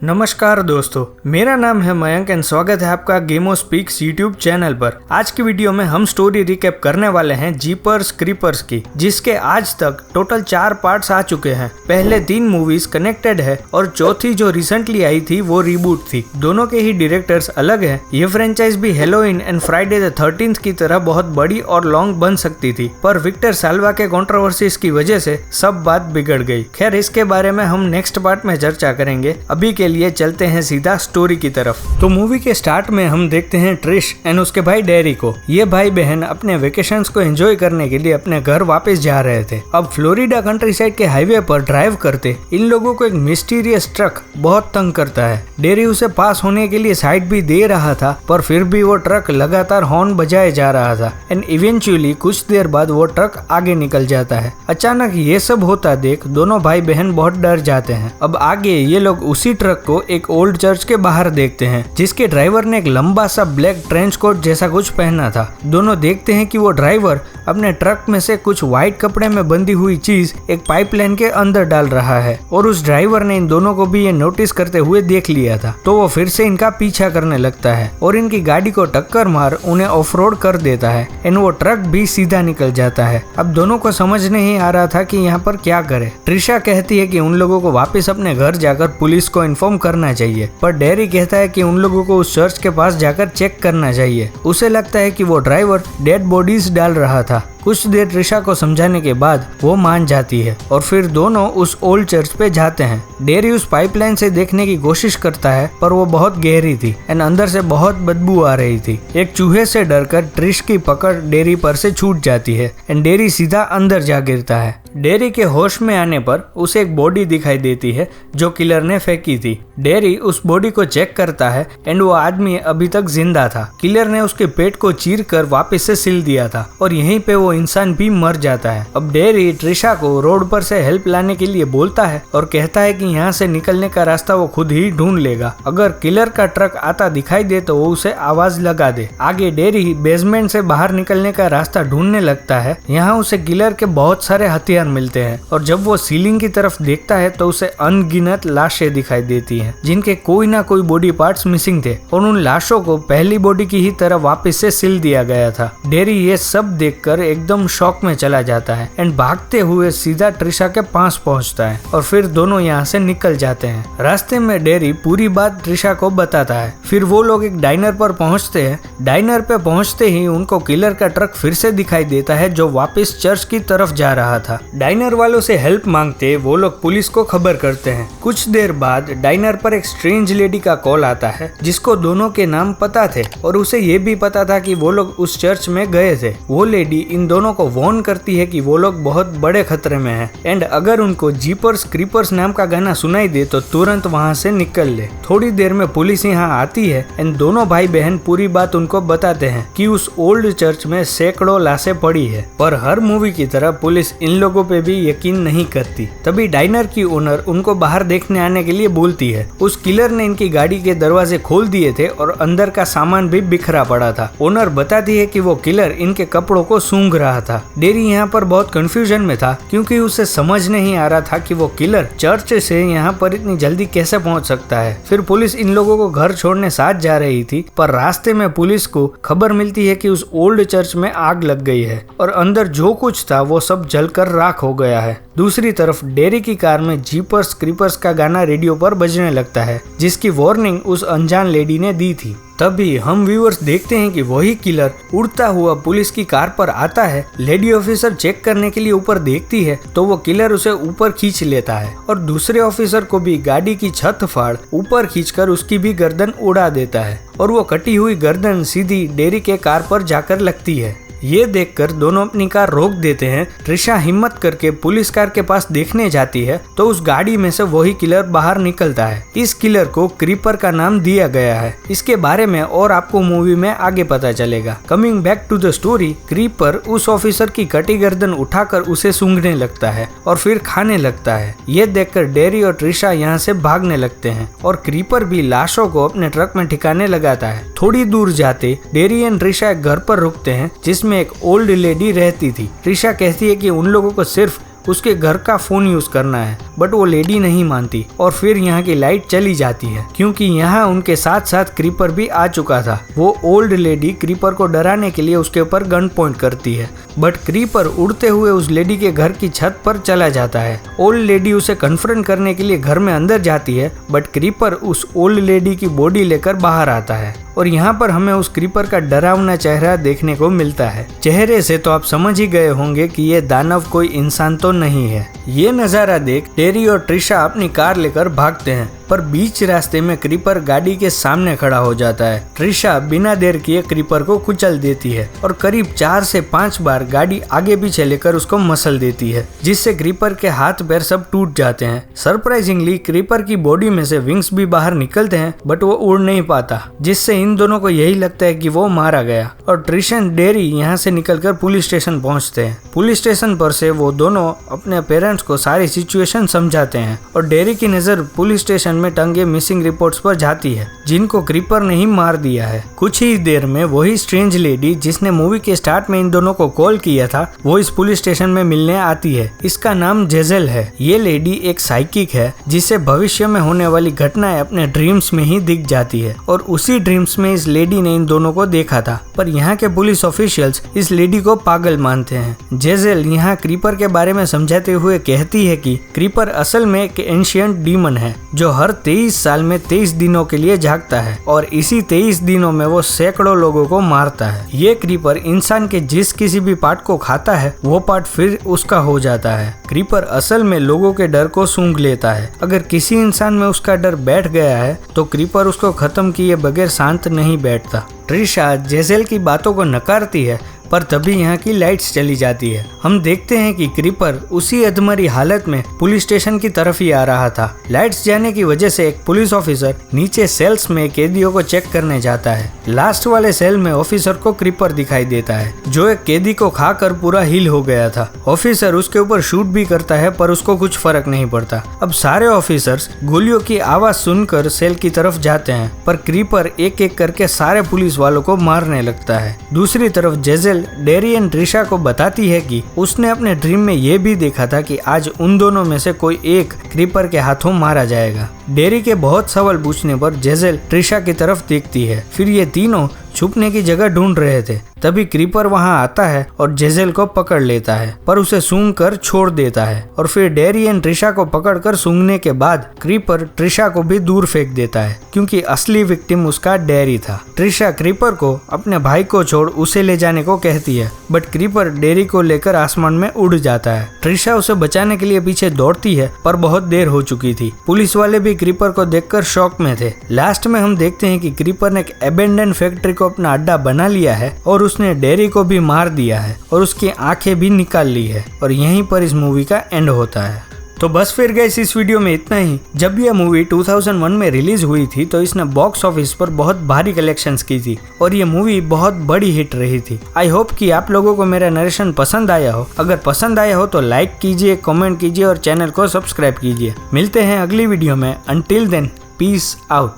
नमस्कार दोस्तों, मेरा नाम है मयंक एंड स्वागत है आपका गेमो स्पीक्स यूट्यूब चैनल पर। आज की वीडियो में हम स्टोरी रिकैप करने वाले हैं जीपर्स क्रीपर्स की, जिसके आज तक टोटल 4 पार्ट्स आ चुके हैं। पहले 3 मूवीज कनेक्टेड है और चौथी जो रिसेंटली आई थी वो रिबूट थी। दोनों के ही डायरेक्टर्स अलग हैं। ये फ्रेंचाइज भी Halloween and Friday the 13th की तरह बहुत बड़ी और लॉन्ग बन सकती थी, पर विक्टर साल्वा के कंट्रोवर्सीज की वजह से सब बात बिगड़ गई। खैर, इसके बारे में हम नेक्स्ट पार्ट में चर्चा करेंगे। अभी के लिए चलते हैं सीधा स्टोरी की तरफ। तो मूवी के स्टार्ट में हम देखते हैं ट्रिश एंड उसके भाई डेरी को। ये भाई बहन अपने वेकेशंस को एंजॉय करने के लिए अपने घर वापस जा रहे थे। अब फ्लोरिडा कंट्री साइड के हाईवे पर ड्राइव करते इन लोगों को एक मिस्टीरियस ट्रक बहुत तंग करता है। डेरी उसे पास होने के लिए साइड भी दे रहा था, पर फिर भी वो ट्रक लगातार हॉर्न बजाए जा रहा था एंड इवेंचुअली कुछ देर बाद वो ट्रक आगे निकल जाता है। अचानक ये सब होता देख दोनों भाई बहन बहुत डर जाते हैं। अब आगे ये लोग उसी ट्रक को एक ओल्ड चर्च के बाहर देखते हैं, जिसके ड्राइवर ने एक लंबा सा ब्लैक ट्रेंच कोट जैसा कुछ पहना था। दोनों देखते हैं कि वो ड्राइवर अपने ट्रक में से कुछ व्हाइट कपड़े में बंधी हुई चीज एक पाइपलाइन के अंदर डाल रहा है और उस ड्राइवर ने इन दोनों को भी ये नोटिस करते हुए देख लिया था। तो वो फिर से इनका पीछा करने लगता है और इनकी गाड़ी को टक्कर मार उन्हें ऑफ रोड कर देता है एंड वो ट्रक भी सीधा निकल जाता है। अब दोनों को समझ नहीं आ रहा था कि यहाँ पर क्या करे। ट्रिशा कहती है कि उन लोगों को वापस अपने घर जाकर पुलिस को इन्फॉर्म करना चाहिए, पर डेरी कहता है कि उन लोगों को उस चर्च के पास जाकर चेक करना चाहिए। उसे लगता है कि वो ड्राइवर डेड बॉडीज डाल रहा था। कुछ देर ट्रिशा को समझाने के बाद वो मान जाती है और फिर दोनों उस ओल्ड चर्च पे जाते हैं। डेरी उस पाइपलाइन से देखने की कोशिश करता है, पर वो बहुत गहरी थी एंड अंदर से बहुत बदबू आ रही थी। एक चूहे से डरकर ट्रिश की पकड़ डेरी पर से छूट जाती है एंड डेरी सीधा अंदर जा गिरता है। डेरी के होश में आने पर उसे एक बॉडी दिखाई देती है जो किलर ने फेंकी थी। डेरी उस बॉडी को चेक करता है एंड वो आदमी अभी तक जिंदा था। किलर ने उसके पेट को चीर कर वापस से सिल दिया था और यहीं पे वो इंसान भी मर जाता है। अब डेरी ट्रिशा को रोड पर से हेल्प लाने के लिए बोलता है और कहता है कि यहाँ से निकलने का रास्ता वो खुद ही ढूंढ लेगा। अगर किलर का ट्रक आता दिखाई दे तो वो उसे आवाज लगा दे। आगे डेरी बेसमेंट से बाहर निकलने का रास्ता ढूंढने लगता है। यहाँ उसे किलर के बहुत सारे हथियार मिलते हैं और जब वो सीलिंग की तरफ देखता है तो उसे अनगिनत लाशें दिखाई देती हैं, जिनके कोई ना कोई बॉडी पार्ट्स मिसिंग थे और उन लाशों को पहली बॉडी की ही तरह वापस से सिल दिया गया था। डेरी ये सब देखकर एकदम शॉक में चला जाता है एंड भागते हुए सीधा ट्रिशा के पास पहुंचता है और फिर दोनों यहाँ से निकल जाते हैं। रास्ते में डेरी पूरी बात ट्रिशा को बताता है। फिर वो लोग एक डाइनर पर पहुंचते हैं। डाइनर पे पहुंचते ही उनको किलर का ट्रक फिर से दिखाई देता है जो वापस चर्च की तरफ जा रहा था। डाइनर वालों से हेल्प मांगते वो लोग पुलिस को खबर करते हैं। कुछ देर बाद डाइनर पर एक स्ट्रेंज लेडी का कॉल आता है, जिसको दोनों के नाम पता थे और उसे ये भी पता था कि वो लोग उस चर्च में गए थे। वो लेडी इन दोनों को वार्न करती है कि वो लोग बहुत बड़े खतरे में हैं एंड अगर उनको जीपर्स क्रीपर्स नाम का गाना सुनाई दे तो तुरंत वहाँ से निकल ले। थोड़ी देर में पुलिस यहाँ आती है एंड दोनों भाई बहन पूरी बात उनको बताते हैं कि उस ओल्ड चर्च में सैकड़ों लाशें पड़ी है, पर हर मूवी की तरह पुलिस इन लोगों पे भी यकीन नहीं करती। तभी डाइनर की ओनर उनको बाहर देखने आने के लिए बोलती है। उस किलर ने इनकी गाड़ी के दरवाजे खोल दिए थे और अंदर का सामान भी बिखरा पड़ा था। ओनर बताती है कि वो किलर इनके कपड़ों को सूंघ रहा था। डेरी यहाँ पर बहुत कंफ्यूजन में था क्योंकि उसे समझ नहीं आ रहा था कि वो किलर चर्च से यहाँ पर इतनी जल्दी कैसे पहुँच सकता है। फिर पुलिस इन लोगों को घर छोड़ने साथ जा रही थी, पर रास्ते में पुलिस को खबर मिलती है कि उस ओल्ड चर्च में आग लग गई है और अंदर जो कुछ था वो सब जलकर राख हो गया है। दूसरी तरफ डेरी की कार में जीपर्स क्रीपर्स का गाना रेडियो पर बजने लगता है, जिसकी वार्निंग उस अनजान लेडी ने दी थी। तभी हम व्यूअर्स देखते हैं कि वही किलर उड़ता हुआ पुलिस की कार पर आता है। लेडी ऑफिसर चेक करने के लिए ऊपर देखती है तो वो किलर उसे ऊपर खींच लेता है और दूसरे ऑफिसर को भी गाड़ी की छत फाड़ ऊपर खींचकर उसकी भी गर्दन उड़ा देता है और वो कटी हुई गर्दन सीधी डेरी के कार पर जाकर लगती है। ये देखकर दोनों अपनी कार रोक देते हैं। ट्रिशा हिम्मत करके पुलिस कार के पास देखने जाती है तो उस गाड़ी में से वही किलर बाहर निकलता है। इस किलर को क्रीपर का नाम दिया गया है। इसके बारे में और आपको मूवी में आगे पता चलेगा। Coming back to the story, creeper उस ऑफिसर की कटी गर्दन उठाकर उसे सूंघने लगता है और फिर खाने लगता है। ये देखकर डेरी और ट्रिशा यहाँ से भागने लगते हैं और क्रीपर भी लाशों को अपने ट्रक में ठिकाने लगाता है। थोड़ी दूर जाते डेरी एंड ट्रिशा एक घर पर रुकते हैं जिसमें एक ओल्ड लेडी रहती थी। ट्रिशा कहती है कि उन लोगों को सिर्फ उसके घर का फोन यूज करना है, बट वो लेडी नहीं मानती और फिर यहाँ की लाइट चली जाती है क्योंकि यहाँ उनके साथ साथ क्रीपर भी आ चुका था। वो ओल्ड लेडी क्रीपर को डराने के लिए उसके ऊपर गन पॉइंट करती है, बट क्रीपर उड़ते हुए उस लेडी के घर की छत पर चला जाता है। ओल्ड लेडी उसे कन्फ्रंट करने के लिए घर में अंदर जाती है, बट क्रीपर उस ओल्ड लेडी की बॉडी लेकर बाहर आता है और यहाँ पर हमें उस क्रीपर का डरावना चेहरा देखने को मिलता है। चेहरे से तो आप समझ ही गए होंगे कि ये दानव कोई इंसान तो नहीं है। ये नजारा देख टेरी और ट्रिशा अपनी कार लेकर भागते हैं, पर बीच रास्ते में क्रीपर गाड़ी के सामने खड़ा हो जाता है। ट्रिशा बिना देर किए क्रीपर को कुचल देती है और करीब 4 से 5 बार गाड़ी आगे पीछे लेकर उसको मसल देती है, जिससे क्रीपर के हाथ पैर सब टूट जाते हैं। सरप्राइजिंगली क्रीपर की बॉडी में से विंग्स भी बाहर निकलते हैं, बट वो उड़ नहीं पाता, जिससे इन दोनों को यही लगता है कि वो मारा गया और ट्रिशा डेरी यहाँ से निकलकर पुलिस स्टेशन पहुँचते हैं। पुलिस स्टेशन पर से वो दोनों अपने पेरेंट्स को सारी सिचुएशन समझाते हैं और डेरी की नजर पुलिस स्टेशन में टंगे मिसिंग रिपोर्ट्स पर जाती है, जिनको क्रीपर ने ही मार दिया है। कुछ ही देर में वही स्ट्रेंज लेडी जिसने मूवी के स्टार्ट में इन दोनों को कॉल किया था, वो इस पुलिस स्टेशन में मिलने आती है। इसका नाम जेजेल है। ये लेडी एक साइकिक है जिसे भविष्य में होने वाली घटनाएं अपने ड्रीम्स में ही दिख जाती है और उसी ड्रीम्स में इस लेडी ने इन दोनों को देखा था, पर यहाँ के पुलिस ऑफिशियल्स इस लेडी को पागल मानते हैं। जेजेल यहाँ क्रीपर के बारे में समझाते हुए कहती है कि क्रीपर असल में एक एंशिएंट डीमन है जो हर 23 साल में 23 दिनों के लिए जागता है और इसी 23 दिनों में वो सैकड़ों लोगों को मारता है। ये क्रीपर इंसान के जिस किसी भी पार्ट को खाता है वो पार्ट फिर उसका हो जाता है। क्रीपर असल में लोगों के डर को सूंघ लेता है। अगर किसी इंसान में उसका डर बैठ गया है तो क्रीपर उसको खत्म किए बगैर शांत नहीं बैठता। ट्रिशा जेजेल की बातों को नकारती है, पर तभी यहाँ की लाइट्स चली जाती है। हम देखते हैं कि क्रीपर उसी अधमरी हालत में पुलिस स्टेशन की तरफ ही आ रहा था। लाइट्स जाने की वजह से एक पुलिस ऑफिसर नीचे सेल्स में कैदियों को चेक करने जाता है। लास्ट वाले सेल में ऑफिसर को क्रीपर दिखाई देता है जो एक कैदी को खाकर पूरा हील हो गया था। ऑफिसर उसके ऊपर शूट भी करता है, पर उसको कुछ फर्क नहीं पड़ता। अब सारे ऑफिसर्स गोलियों की आवाज सुनकर सेल की तरफ जाते हैं, पर क्रीपर एक एक करके सारे पुलिस वालों को मारने लगता है। दूसरी तरफ जेजेल डेरी एंड ट्रिशा को बताती है कि उसने अपने ड्रीम में ये भी देखा था कि आज उन दोनों में से कोई एक क्रीपर के हाथों मारा जाएगा। डेरी के बहुत सवाल पूछने पर जेजेल ट्रिशा की तरफ देखती है। फिर ये तीनों छुपने की जगह ढूंढ रहे थे, तभी क्रीपर वहां आता है और जेजेल को पकड़ लेता है, पर उसे सूंघ कर छोड़ देता है और फिर डेरी एंड ट्रिशा को पकड़कर सूंघने के बाद क्रीपर ट्रिशा को भी दूर फेंक देता है, क्योंकि असली विक्टिम उसका डेरी था। ट्रिशा क्रीपर को अपने भाई को छोड़ उसे ले जाने को कहती है, बट क्रीपर डेरी को लेकर आसमान में उड़ जाता है। ट्रिशा उसे बचाने के लिए पीछे दौड़ती है, पर बहुत देर हो चुकी थी। पुलिस वाले भी क्रीपर को देखकर शॉक में थे। लास्ट में हम देखते हैं कि क्रीपर ने एक एबेंडन फैक्ट्री को अपना अड्डा बना लिया है और उसने डेरी को भी मार दिया है और उसकी आंखें भी निकाल ली है और यहीं पर इस मूवी का एंड होता है। तो बस फिर गाइस इस वीडियो में इतना ही। जब यह मूवी 2001 में रिलीज हुई थी तो इसने बॉक्स ऑफिस पर बहुत भारी कलेक्शंस की थी और ये मूवी बहुत बड़ी हिट रही थी। आई होप कि आप लोगों को मेरा नरेशन पसंद आया हो। अगर पसंद आया हो तो लाइक कीजिए, कमेंट कीजिए और चैनल को सब्सक्राइब कीजिए। मिलते हैं अगली वीडियो में। Until then, peace out.